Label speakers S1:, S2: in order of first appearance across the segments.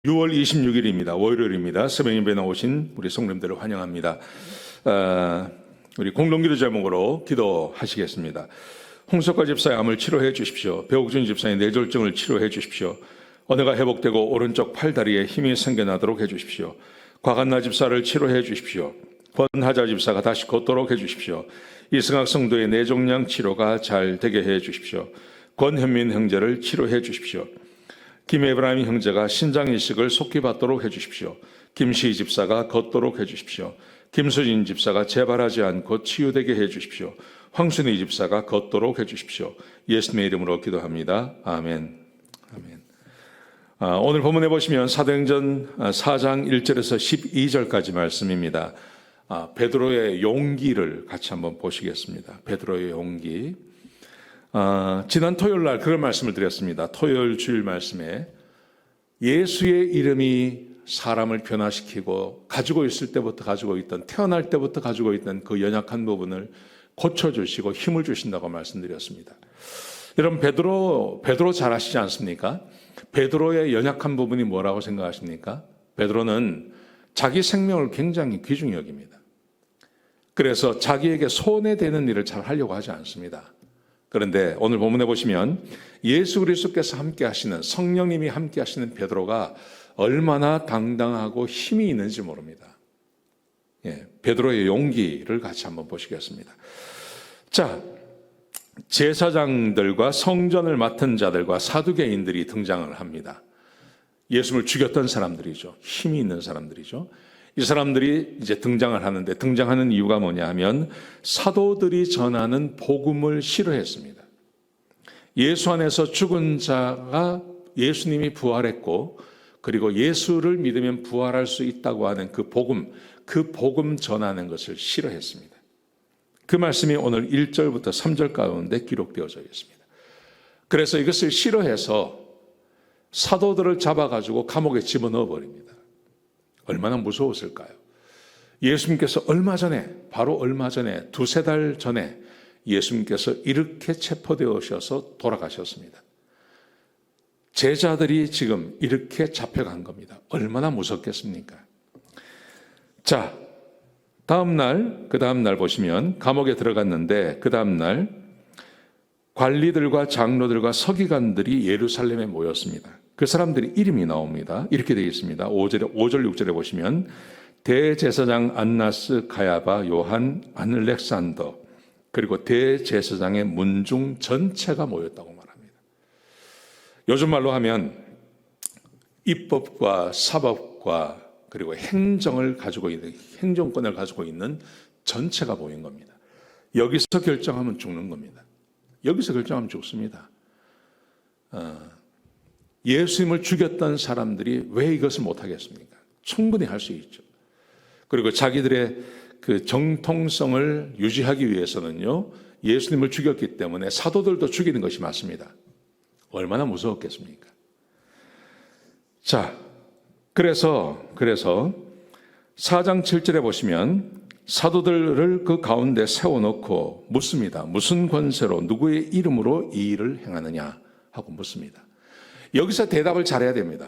S1: 6월 26일입니다. 월요일입니다. 새벽 예배 나오신 우리 성도님들을 환영합니다. 우리 공동기도 제목으로 기도하시겠습니다. 홍석과 집사의 암을 치료해 주십시오. 배옥준 집사의 뇌졸중을 치료해 주십시오. 언어가 회복되고 오른쪽 팔다리에 힘이 생겨나도록 해 주십시오. 곽한나 집사를 치료해 주십시오. 권하자 집사가 다시 걷도록 해 주십시오. 이승학 성도의 뇌종양 치료가 잘 되게 해 주십시오. 권현민 형제를 치료해 주십시오. 김에브라임 형제가 신장 이식을 속히 받도록 해주십시오. 김시희 집사가 걷도록 해주십시오. 김수진 집사가 재발하지 않고 치유되게 해주십시오. 황순희 집사가 걷도록 해주십시오. 예수님의 이름으로 기도합니다. 아멘. 아멘. 오늘 본문에 보시면 사도행전 4장 1절에서 12절까지 말씀입니다. 베드로의 용기를 같이 한번 보시겠습니다. 베드로의 용기. 지난 토요일 날 그런 말씀을 드렸습니다. 토요일 주일 말씀에 예수의 이름이 사람을 변화시키고 가지고 있을 때부터 가지고 있던, 태어날 때부터 가지고 있던 그 연약한 부분을 고쳐주시고 힘을 주신다고 말씀드렸습니다. 여러분, 베드로 잘 아시지 않습니까? 베드로의 연약한 부분이 뭐라고 생각하십니까? 베드로는 자기 생명을 굉장히 귀중히 여깁니다. 그래서 자기에게 손해되는 일을 잘 하려고 하지 않습니다. 그런데 오늘 본문에 보시면 예수 그리스도께서 함께 하시는, 성령님이 함께 하시는 베드로가 얼마나 당당하고 힘이 있는지 모릅니다. 베드로의 용기를 같이 한번 보시겠습니다. 자, 제사장들과 성전을 맡은 자들과 사두개인들이 등장을 합니다. 예수를 죽였던 사람들이죠. 힘이 있는 사람들이죠. 이 사람들이 이제 등장을 하는데, 등장하는 이유가 뭐냐 하면 사도들이 전하는 복음을 싫어했습니다. 예수 안에서 죽은 자가, 예수님이 부활했고 그리고 예수를 믿으면 부활할 수 있다고 하는 그 복음 전하는 것을 싫어했습니다. 그 말씀이 오늘 1절부터 3절 가운데 기록되어져 있습니다. 그래서 이것을 싫어해서 사도들을 잡아가지고 감옥에 집어넣어 버립니다. 얼마나 무서웠을까요? 예수님께서 바로 얼마 전에, 두세 달 전에 예수님께서 이렇게 체포되어 오셔서 돌아가셨습니다. 제자들이 지금 이렇게 잡혀간 겁니다. 얼마나 무섭겠습니까? 자, 그 다음날 보시면 감옥에 들어갔는데, 그 다음날 관리들과 장로들과 서기관들이 예루살렘에 모였습니다. 그 사람들이 이름이 나옵니다. 이렇게 되어 있습니다. 5절, 6절에 보시면 대제사장 안나스, 가야바, 요한, 안렉산더, 그리고 대제사장의 문중 전체가 모였다고 말합니다. 요즘 말로 하면 입법과 사법과 그리고 행정권을 가지고 있는 전체가 모인 겁니다. 여기서 결정하면 죽는 겁니다. 여기서 결정하면 죽습니다. 예수님을 죽였던 사람들이 왜 이것을 못하겠습니까? 충분히 할 수 있죠. 그리고 자기들의 그 정통성을 유지하기 위해서는요, 예수님을 죽였기 때문에 사도들도 죽이는 것이 맞습니다. 얼마나 무서웠겠습니까? 자, 그래서 4장 7절에 보시면 사도들을 그 가운데 세워놓고 묻습니다. 무슨 권세로, 누구의 이름으로 이 일을 행하느냐 하고 묻습니다. 여기서 대답을 잘해야 됩니다.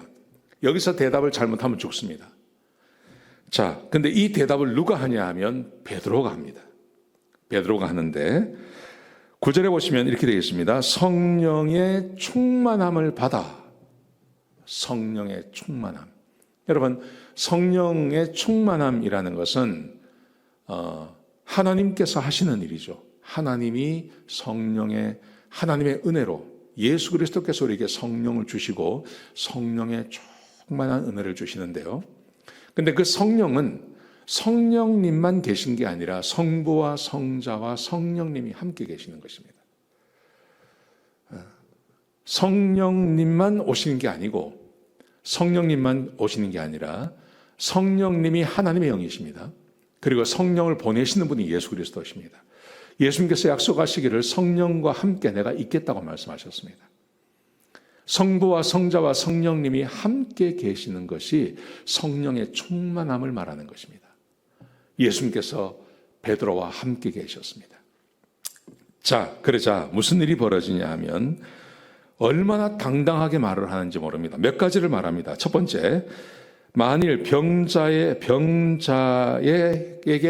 S1: 여기서 대답을 잘못하면 죽습니다. 자, 근데 이 대답을 누가 하냐 하면 베드로가 합니다. 베드로가 하는데 9절에 보시면 이렇게 되어 있습니다. 성령의 충만함을 받아. 성령의 충만함. 여러분, 성령의 충만함이라는 것은 하나님께서 하시는 일이죠. 하나님이 하나님의 은혜로 예수 그리스도께서 우리에게 성령을 주시고 성령의 충만한 은혜를 주시는데요. 근데 그 성령은 성령님만 계신 게 아니라 성부와 성자와 성령님이 함께 계시는 것입니다. 성령님만 오시는 게 아니고, 성령님만 오시는 게 아니라 성령님이 하나님의 영이십니다. 그리고 성령을 보내시는 분이 예수 그리스도십니다. 예수님께서 약속하시기를 성령과 함께 내가 있겠다고 말씀하셨습니다. 성부와 성자와 성령님이 함께 계시는 것이 성령의 충만함을 말하는 것입니다. 예수님께서 베드로와 함께 계셨습니다. 자, 그러자 무슨 일이 벌어지냐 하면 얼마나 당당하게 말을 하는지 모릅니다. 몇 가지를 말합니다. 첫 번째, 만일 병자에게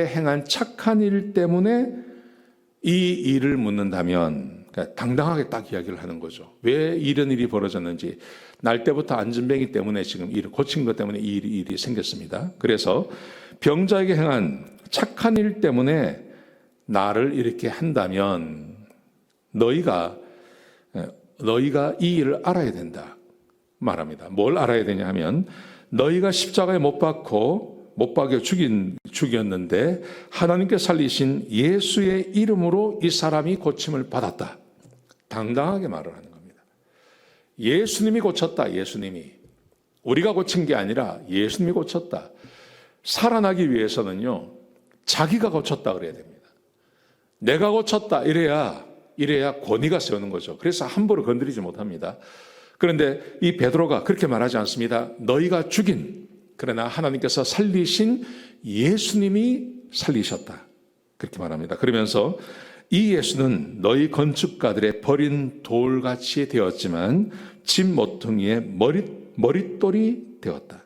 S1: 행한 착한 일 때문에 이 일을 묻는다면, 그러니까 당당하게 딱 이야기를 하는 거죠. 왜 이런 일이 벌어졌는지, 날 때부터 안전뱅이 때문에 지금 일을 고친 것 때문에 이 일이 생겼습니다. 그래서 병자에게 행한 착한 일 때문에 나를 이렇게 한다면 너희가 이 일을 알아야 된다 말합니다. 뭘 알아야 되냐 하면, 너희가 십자가에 못 박여 죽였는데 하나님께 살리신 예수의 이름으로 이 사람이 고침을 받았다. 당당하게 말을 하는 겁니다. 예수님이 고쳤다. 예수님이. 우리가 고친 게 아니라 예수님이 고쳤다. 살아나기 위해서는요, 자기가 고쳤다 그래야 됩니다. 내가 고쳤다 이래야 권위가 세우는 거죠. 그래서 함부로 건드리지 못합니다. 그런데 이 베드로가 그렇게 말하지 않습니다. 너희가 죽인, 그러나 하나님께서 살리신 예수님이 살리셨다. 그렇게 말합니다. 그러면서 이 예수는 너희 건축가들의 버린 돌같이 되었지만 집 모퉁이의 머릿돌이 되었다.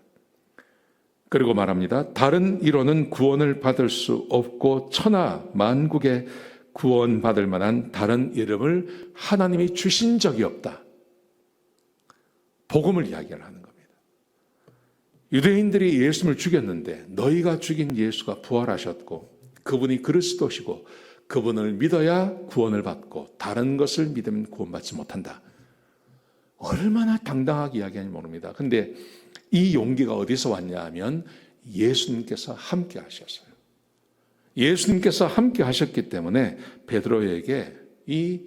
S1: 그리고 말합니다. 다른 이로는 구원을 받을 수 없고 천하 만국에 구원받을 만한 다른 이름을 하나님이 주신 적이 없다. 복음을 이야기를 하는 겁니다. 유대인들이 예수님을 죽였는데 너희가 죽인 예수가 부활하셨고 그분이 그리스도시고 그분을 믿어야 구원을 받고 다른 것을 믿으면 구원받지 못한다. 얼마나 당당하게 이야기하는지 모릅니다. 그런데 이 용기가 어디서 왔냐 하면 예수님께서 함께 하셨어요. 예수님께서 함께 하셨기 때문에 베드로에게 이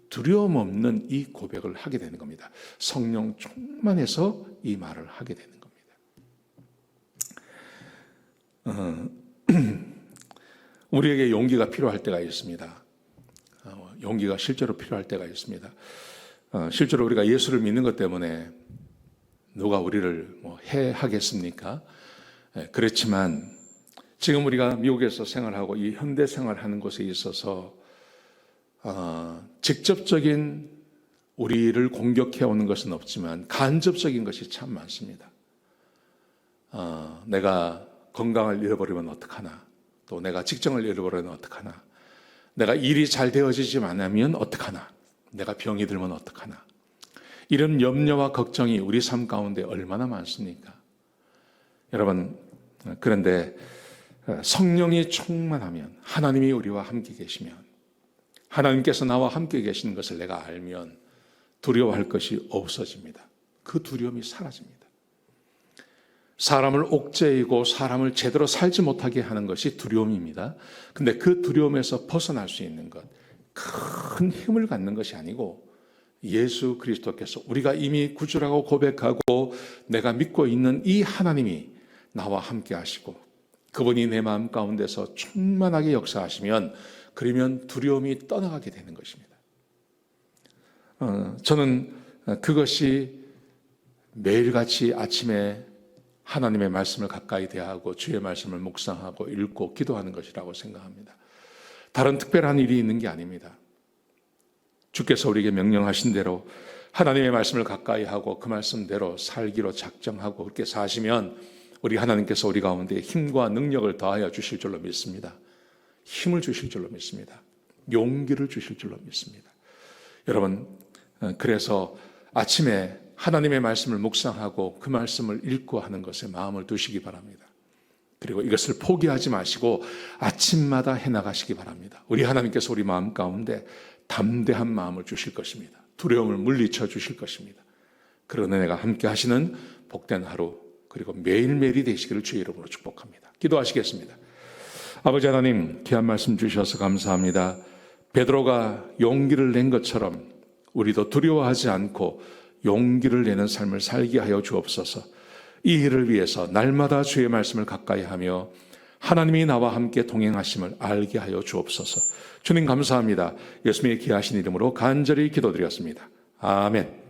S1: 두려움 없는 이 고백을 하게 되는 겁니다. 성령 충만해서 이 말을 하게 되는 겁니다. 우리에게 용기가 필요할 때가 있습니다. 용기가 실제로 필요할 때가 있습니다. 실제로 우리가 예수를 믿는 것 때문에 누가 우리를 해하겠습니까? 그렇지만 지금 우리가 미국에서 생활하고 이 현대 생활하는 곳에 있어서 직접적인 우리를 공격해오는 것은 없지만 간접적인 것이 참 많습니다. 내가 건강을 잃어버리면 어떡하나, 또 내가 직장을 잃어버리면 어떡하나, 내가 일이 잘 되어지지 않으면 어떡하나, 내가 병이 들면 어떡하나, 이런 염려와 걱정이 우리 삶 가운데 얼마나 많습니까? 여러분, 그런데 성령이 충만하면, 하나님이 우리와 함께 계시면, 하나님께서 나와 함께 계시는 것을 내가 알면 두려워할 것이 없어집니다. 그 두려움이 사라집니다. 사람을 옥죄이고 사람을 제대로 살지 못하게 하는 것이 두려움입니다. 근데 그 두려움에서 벗어날 수 있는 것, 큰 힘을 갖는 것이 아니고 예수 그리스도께서 우리가 이미 구주라고 고백하고 내가 믿고 있는 이 하나님이 나와 함께 하시고 그분이 내 마음 가운데서 충만하게 역사하시면, 그러면 두려움이 떠나가게 되는 것입니다. 저는 그것이 매일같이 아침에 하나님의 말씀을 가까이 대하고 주의 말씀을 묵상하고 읽고 기도하는 것이라고 생각합니다. 다른 특별한 일이 있는 게 아닙니다. 주께서 우리에게 명령하신 대로 하나님의 말씀을 가까이 하고 그 말씀대로 살기로 작정하고 그렇게 사시면 우리 하나님께서 우리 가운데 힘과 능력을 더하여 주실 줄로 믿습니다. 힘을 주실 줄로 믿습니다. 용기를 주실 줄로 믿습니다. 여러분, 그래서 아침에 하나님의 말씀을 묵상하고 그 말씀을 읽고 하는 것에 마음을 두시기 바랍니다. 그리고 이것을 포기하지 마시고 아침마다 해나가시기 바랍니다. 우리 하나님께서 우리 마음 가운데 담대한 마음을 주실 것입니다. 두려움을 물리쳐 주실 것입니다. 그런 은혜가 함께 하시는 복된 하루, 그리고 매일매일이 되시기를 주의 이름으로 축복합니다. 기도하시겠습니다. 아버지 하나님, 귀한 말씀 주셔서 감사합니다. 베드로가 용기를 낸 것처럼 우리도 두려워하지 않고 용기를 내는 삶을 살게 하여 주옵소서. 이 일을 위해서 날마다 주의 말씀을 가까이 하며 하나님이 나와 함께 동행하심을 알게 하여 주옵소서. 주님 감사합니다. 예수님의 귀하신 이름으로 간절히 기도드렸습니다. 아멘.